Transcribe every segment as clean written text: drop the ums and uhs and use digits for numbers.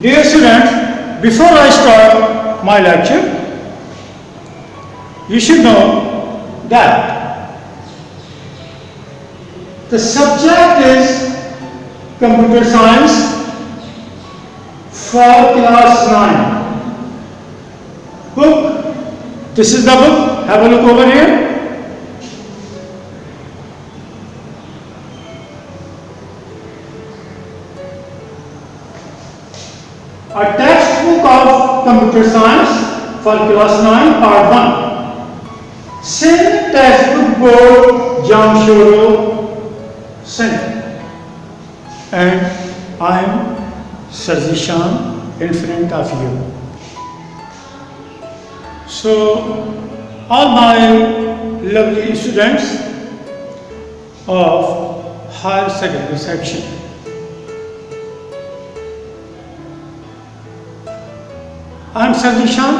Dear students, before I start my lecture, you should know that the subject is computer science for class 9. Book, this is the book, have a look over here. A textbook of computer science for class 9 part 1. Same textbook board Jamshoro Sen. And I am Sir Zishan in front of you. So all my lovely students of higher secondary section, I am Sir Zishan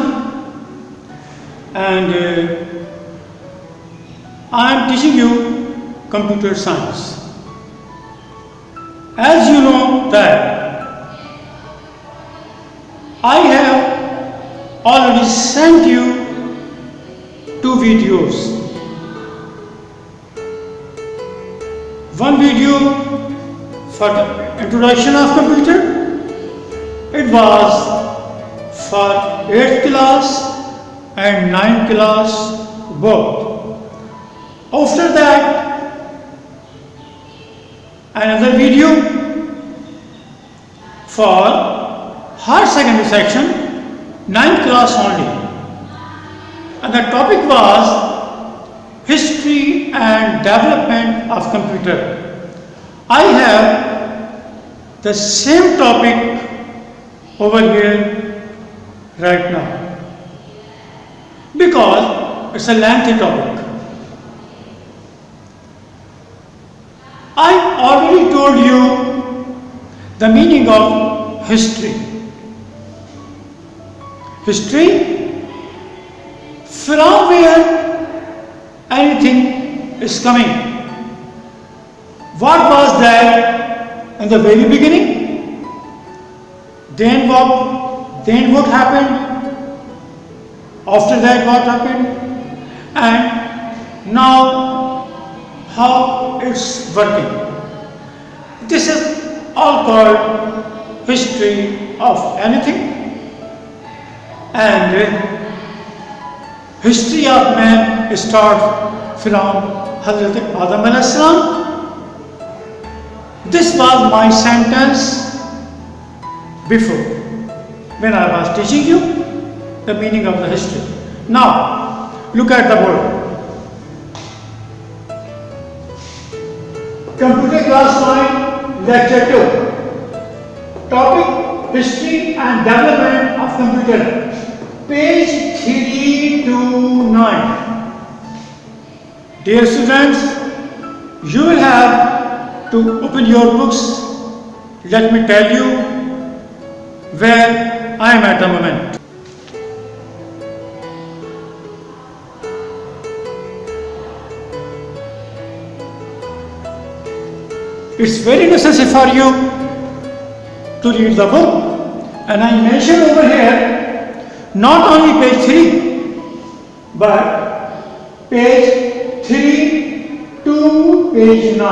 and I am teaching you computer science. As you know that I have already sent you 2 videos. One video for the introduction of computer. It was for 8th class and 9th class both. After that, another video for higher secondary section, 9th class only. And the topic was history and development of computer. I have the same topic over here right now because it's a lengthy topic. I already told you the meaning of history. History, from where anything is coming. What was there in the very beginning? Then what happened? After that what happened? And now how it's working. This is all called history of anything. And history of man starts from Hazrat Adam alayhi salam. This was my sentence before, when I was teaching you the meaning of the history. Now, look at the board. Computer class 9, lecture 2. Topic, history and development of computer. Page 3 to 9. Dear students, you will have to open your books. Let me tell you where I am at the moment. It's very necessary for you to read the book, and I mentioned over here not only page 3 but page 3 to page 9.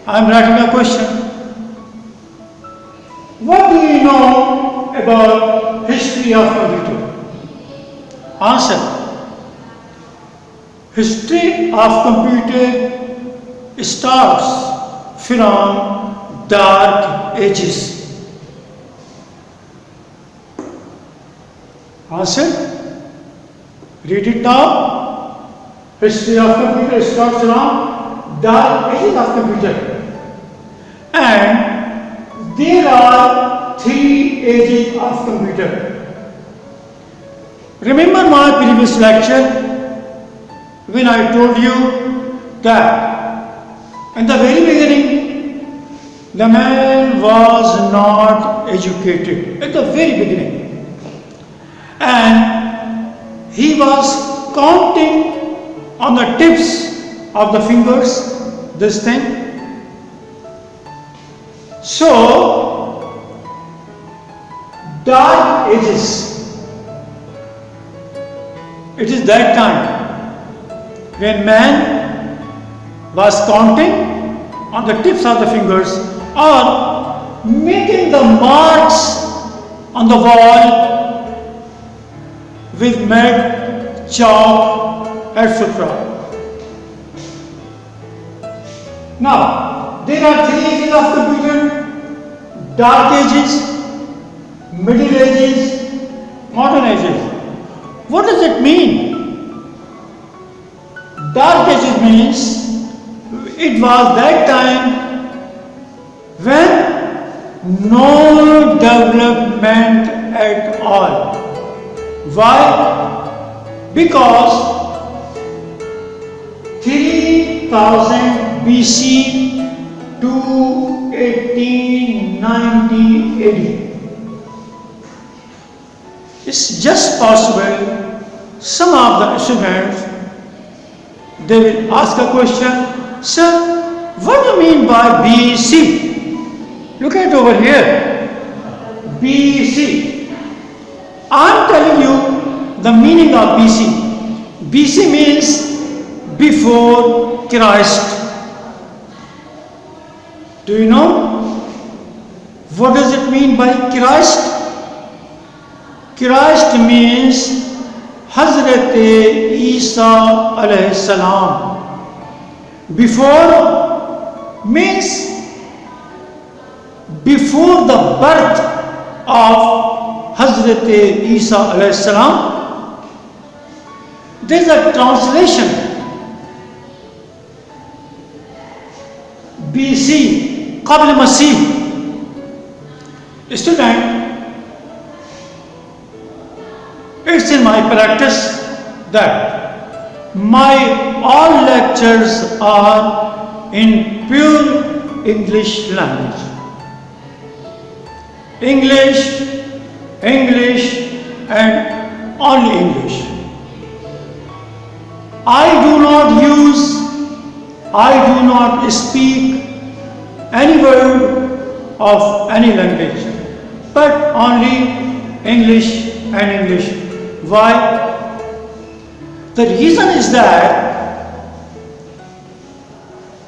I am writing a question. What do you know about history of computer? Answer. History of computer starts from dark ages. Answer. Read it down. History of computer starts from dark ages of computer. And there are 3 ages of computer. Remember my previous lecture when I told you that in the very beginning the man was not educated at the very beginning, and he was counting on the tips of the fingers this thing. So Dark Ages. It is that time when man was counting on the tips of the fingers or making the marks on the wall with mud, chalk, etc. Now, there are three ages of computer: dark ages, middle ages, modern ages. What does it mean? Dark ages means it was that time when no development at all. Why? Because 3000 BC to 1890 AD. It's just possible some of the students, they will ask a question, sir, what do you mean by BC? Look at over here, BC. I'm telling you the meaning of BC. BC means before Christ. Do you know what does it mean by Christ? Christ means Hazrat Isa alayhi salam. Before means before the birth of Hazrat Isa alayhi salam. There is a translation. BC, Qabl Masih. Student, it's in my practice that my all lectures are in pure English language. English, English and only English. I do not speak any word of any language, but only English and English. Why? The reason is that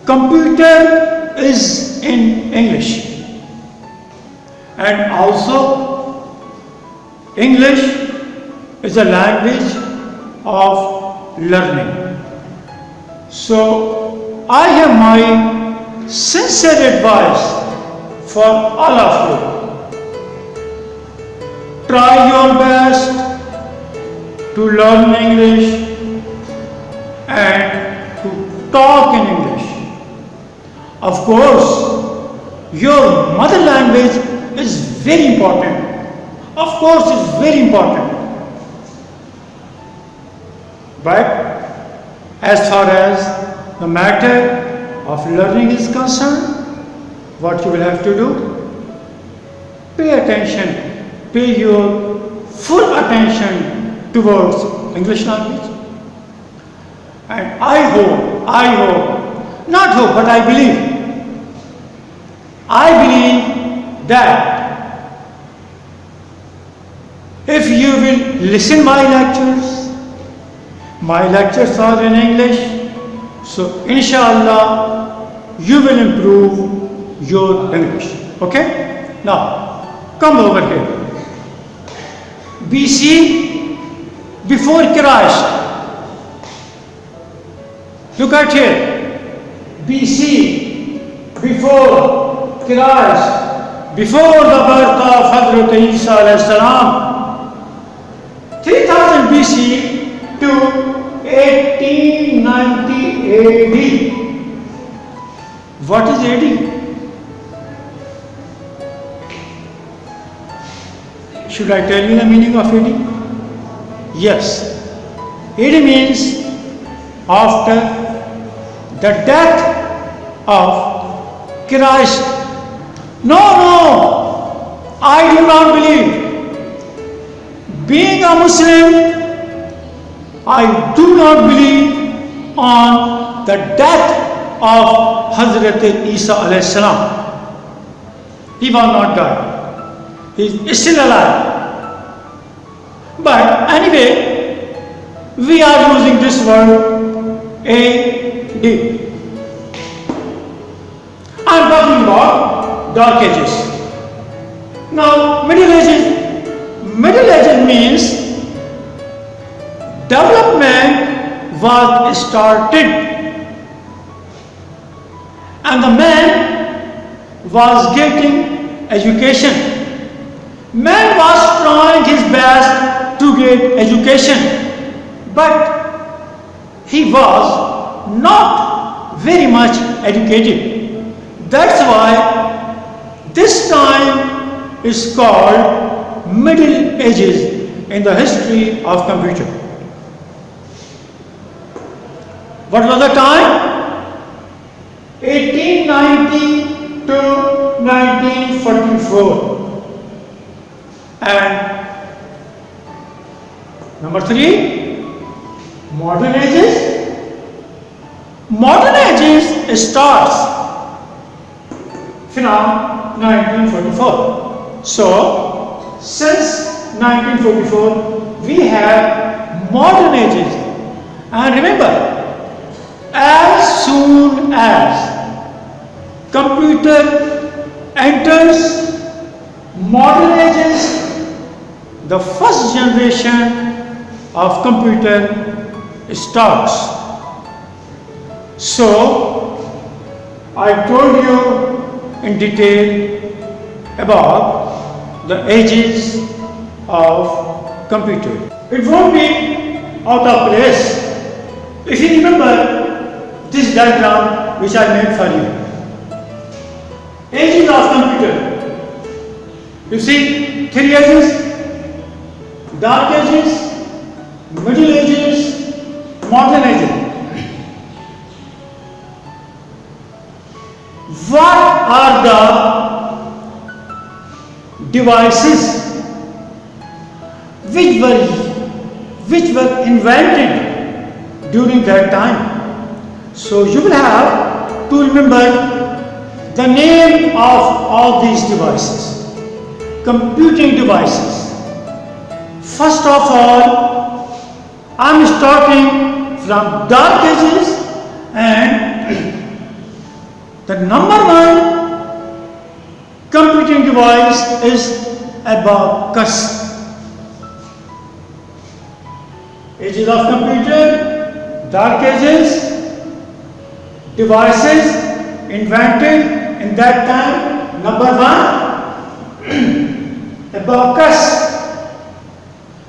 computer is in English and also English is a language of learning. So I have my sincere advice for all of you. Try your best to learn English and to talk in English. Of course, your mother language is very important. Of course, it's very important. But as far as the matter of learning is concerned, what you will have to do? Pay attention, pay your full attention towards English language. And I hope, not hope, but I believe that if you will listen my lectures are in English, so inshallah you will improve your English. Okay? Now, come over here. BC, before Christ. Look at here. BC, before Christ, before the birth of Hazrat Isa alayhi salam. 3000 BC to 1890 AD. What is AD? Should I tell you the meaning of AD? Yes. AD means after the death of Christ. No, I do not believe. Being a Muslim, I do not believe on the death of Hazrat Isa alayhi salam. He was not died. He is still alive. But anyway, we are using this word AD. I am talking about Dark Ages. Now, Middle Ages means development was started and the man was getting education. Man was trying his best to get education, but he was not very much educated. That's why this time is called Middle Ages in the history of computer. What was the time? 1890 to 1944. And number 3, Modern Ages. Modern Ages starts from 1944. So, since 1944, we have Modern Ages. And remember, as soon as computer enters Modern Ages, the first generation of computer starts. So, I told you in detail about the ages of computer. It won't be out of place if you remember this diagram which I made for you. Ages of computer. You see 3 ages: Dark Ages, Middle Ages, Modern Ages. What are the devices which were invented during that time? So you will have to remember the name of all these devices, computing devices. First of all, I am starting from Dark Ages, and the number 1 computing device is abacus. Ages of computer, Dark Ages, devices invented in that time. Number 1, abacus.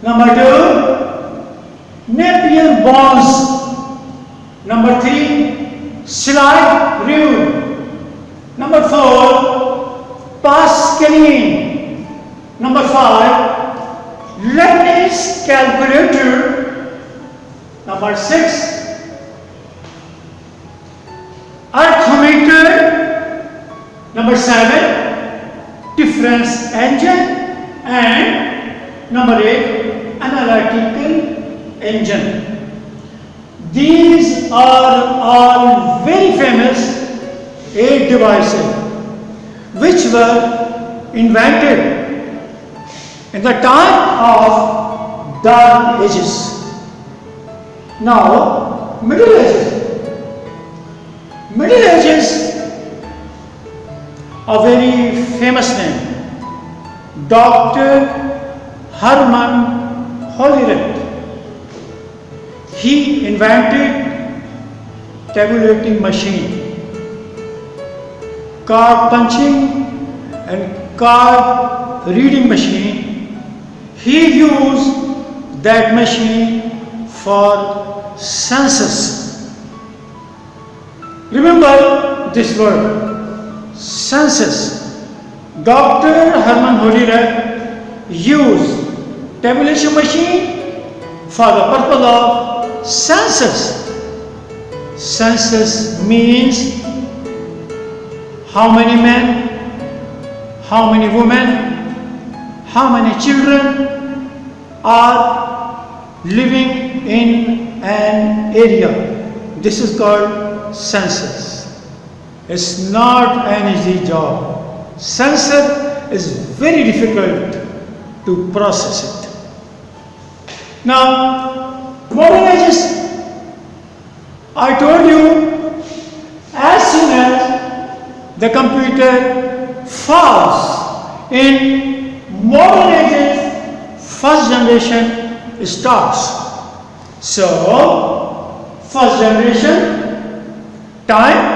Number 2, Napier bonds. Number 3, slide rule. Number 4, Pascaline. Number 5, Leibniz calculator. Number 6, arithmeter. Number 7, difference engine. And number 8, analytical engine. These are all very famous 8 devices which were invented in the time of Dark Ages. Now, Middle Ages. Middle Ages, a very famous name, Dr. Hermann Hollerith. He invented tabulating machine, card punching and card reading machine. He used that machine for census. Remember this word, census. Dr. Hermann Hollerith used tabulation machine for the purpose of census. Census means how many men, how many women, how many children are living in an area. This is called census. It's not an easy job. Census is very difficult to process it. Now, modern ages, I told you, as soon as the computer falls in modern ages, first generation starts. So, first generation, time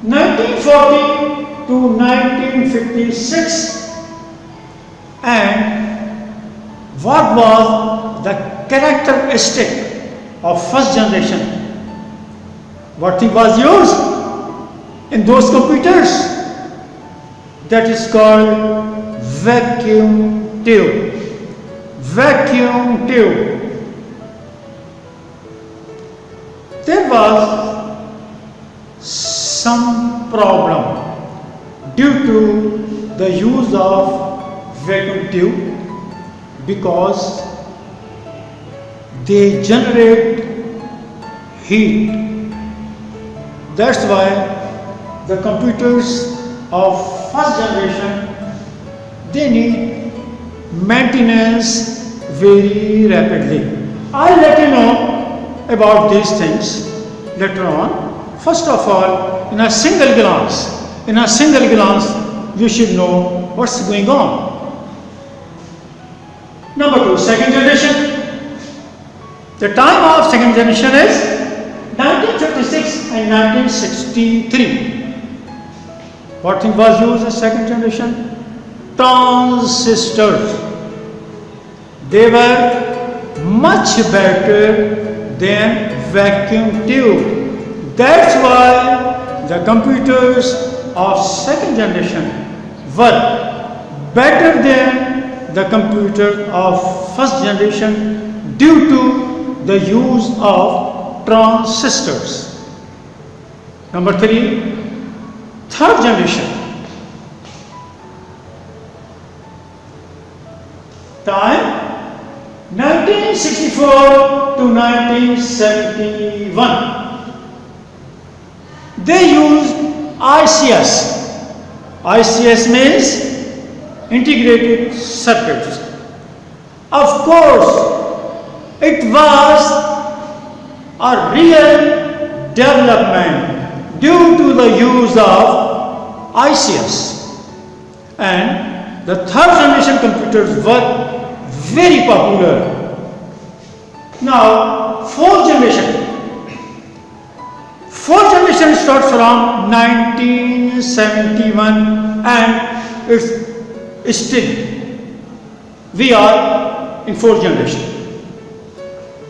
1940 to 1956, and what was the characteristic of first generation? What thing was used in those computers? That is called vacuum tube. Vacuum tube. There was some problem due to the use of vacuum tube because they generate heat. That's why the computers of first generation, they need maintenance very rapidly. I'll let you know about these things later on. First of all, in a single glance, you should know what's going on. Number two, second generation. The time of second generation is 1956 and 1963. What thing was used in second generation? Transistors. They were much better than vacuum tube. That's why the computers of second generation were better than the computer of first generation due to the use of transistors. Number three, third generation. Time 1964 to 1971. They used ICS. ICS means integrated circuits. Of course, it was a real development due to the use of ICS, and the third generation computers were very popular. Now, fourth generation starts from 1971 and it's still we are in fourth generation.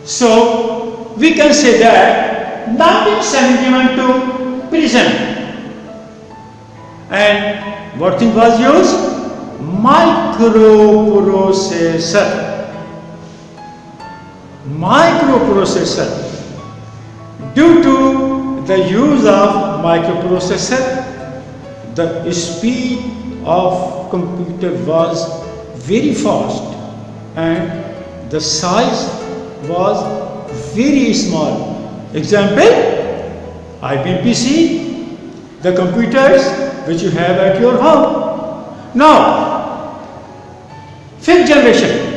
So we can say that 1971 to present, and what thing was used? Microprocessor. Due to the use of microprocessor, the speed of computer was very fast and the size was very small. Example, IBM PC, the computers which you have at your home. Now, fifth generation.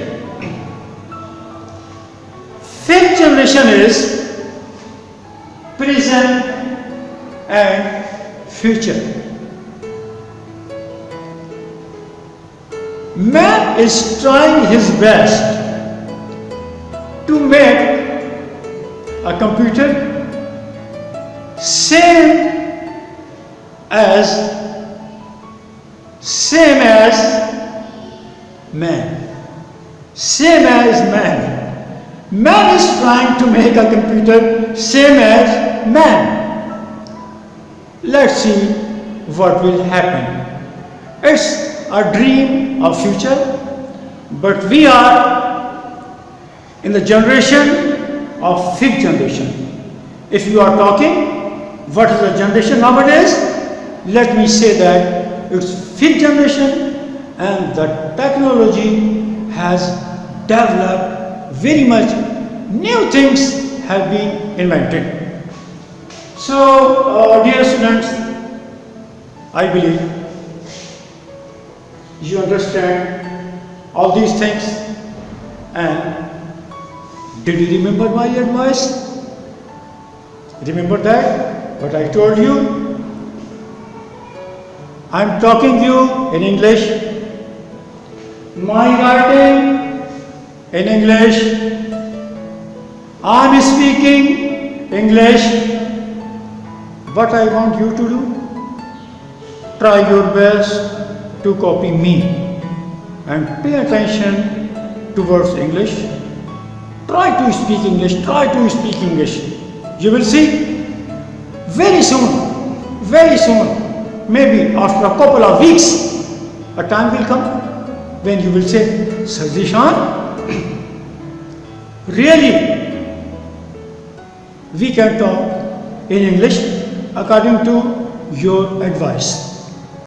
Fifth generation is present and future. Man is trying his best to make a computer same as man. Same as man. Man is trying to make a computer same as man. Let's see what will happen. It's a dream of future, but we are in the generation of fifth generation. If you are talking, what is the generation nowadays? Let me say that it's fifth generation and the technology has developed very much. New things have been invented. So, dear students, I believe You understand all these things? And did you remember my advice? Remember that? What I told you? I'm talking you in English. My writing in English. I'm speaking English. What I want you to do? Try your best to copy me and pay attention towards English. Try to speak English. Try to speak English. You will see very soon, maybe after a couple of weeks, a time will come when you will say, Sir Zishan, really, we can talk in English according to your advice.